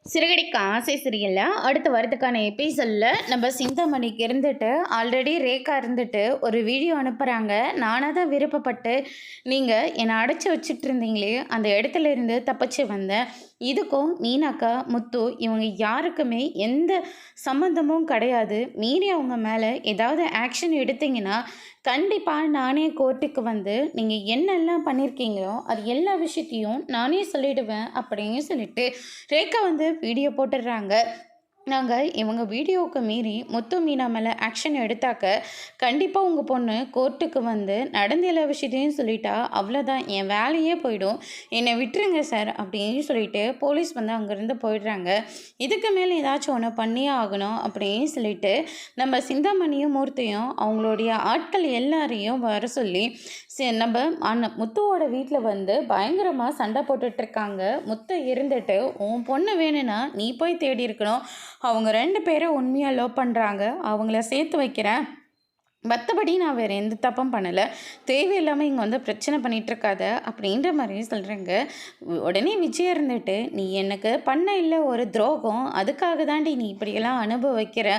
சிறகடிக்க ஆசை சீரியலில் அடுத்து வரதுக்கான எபிசோடில் நம்ம சிந்தாமணிக்கு இருந்துட்டு ஆல்ரெடி ரேக்கா இருந்துட்டு ஒரு வீடியோ அனுப்புகிறாங்க. நானாக தான் விருப்பப்பட்டு நீங்கள் என்னை அடைச்சி வச்சுட்டு இருந்தீங்களே அந்த இடத்துல இருந்து தப்பிச்சு வந்தேன். இதுக்கும் மீனாக்கா முத்து இவங்க யாருக்குமே எந்த சம்மந்தமும் கிடையாது. மீறி அவங்க மேலே ஏதாவது ஆக்ஷன் எடுத்தீங்கன்னா கண்டிப்பாக நானே கோர்ட்டுக்கு வந்து நீங்கள் என்னெல்லாம் பண்ணியிருக்கீங்களோ அது எல்லா விஷயத்தையும் நானே சொல்லிடுவேன் அப்படின்னு சொல்லிட்டு ரேகா வந்து வீடியோ போட்டுடுறாங்க. நாங்கள் இவங்க வீடியோவுக்கு மீறி முத்து மீனா மேலே ஆக்ஷன் எடுத்தாக்க கண்டிப்பாக உங்கள் பொண்ணு கோர்ட்டுக்கு வந்து நடந்த எல்லா விஷயத்தையும் சொல்லிட்டா அவ்வளோதான், என் வேலையே போயிடும், என்னை விட்டுருங்க சார் அப்படின்னு சொல்லிட்டு போலீஸ் வந்து அங்கேருந்து போயிடுறாங்க. இதுக்கு மேலே ஏதாச்சும் ஒன்று பண்ணியே ஆகணும் அப்படின்னு சொல்லிட்டு நம்ம சிந்தாமணியும் மூர்த்தியும் அவங்களுடைய ஆட்கள் எல்லாரையும் வர சொல்லி நம்ம முத்துவோட வீட்டில் வந்து பயங்கரமாக சண்டை போட்டுட்ருக்காங்க. முத்து இருந்துட்டு உன் பொண்ணு வேணும்னா நீ போய் தேடி இருக்கணும், அவங்க 2 பேரும் உண்மையாக லவ் பண்ணுறாங்க, அவங்கள சேர்த்து வைக்கிறேன், மற்றபடி நான் வேறு எந்த தப்பும் பண்ணலை, தேவையில்லாமல் இங்கே வந்து பிரச்சனை பண்ணிகிட்ருக்காத அப்படின்ற மாதிரி சொல்கிறேங்க. உடனே விஜய் இருந்துட்டு நீ எனக்கு பண்ண இல்லை ஒரு துரோகம், அதுக்காக தாண்டி நீ இப்படியெல்லாம் அனுபவிக்கிற,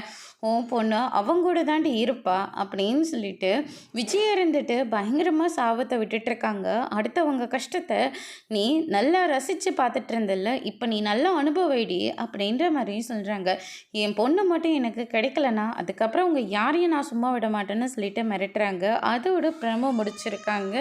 உன் பொண்ணு அவங்க கூட தாண்டி இருப்பா அப்படின்னு சொல்லிட்டு விஜய் இருந்துட்டு பயங்கரமாக சாபத்தை விட்டுட்ருக்காங்க. அடுத்தவங்க கஷ்டத்தை நீ நல்லா ரசித்து பார்த்துட்டு இருந்தல்ல, இப்போ நீ நல்லா அனுபவிடி அப்படின்ற மாதிரி சொல்கிறாங்க. என் பொண்ணு மட்டும் எனக்கு கிடைக்கலனா அதுக்கப்புறம் அவங்க யாரையும் நான் சும்மா விட மாட்டேன்னு சொல்லிட்டு மிரட்டுறாங்க. அதோட ப்ரமோ முடிச்சிருக்காங்க.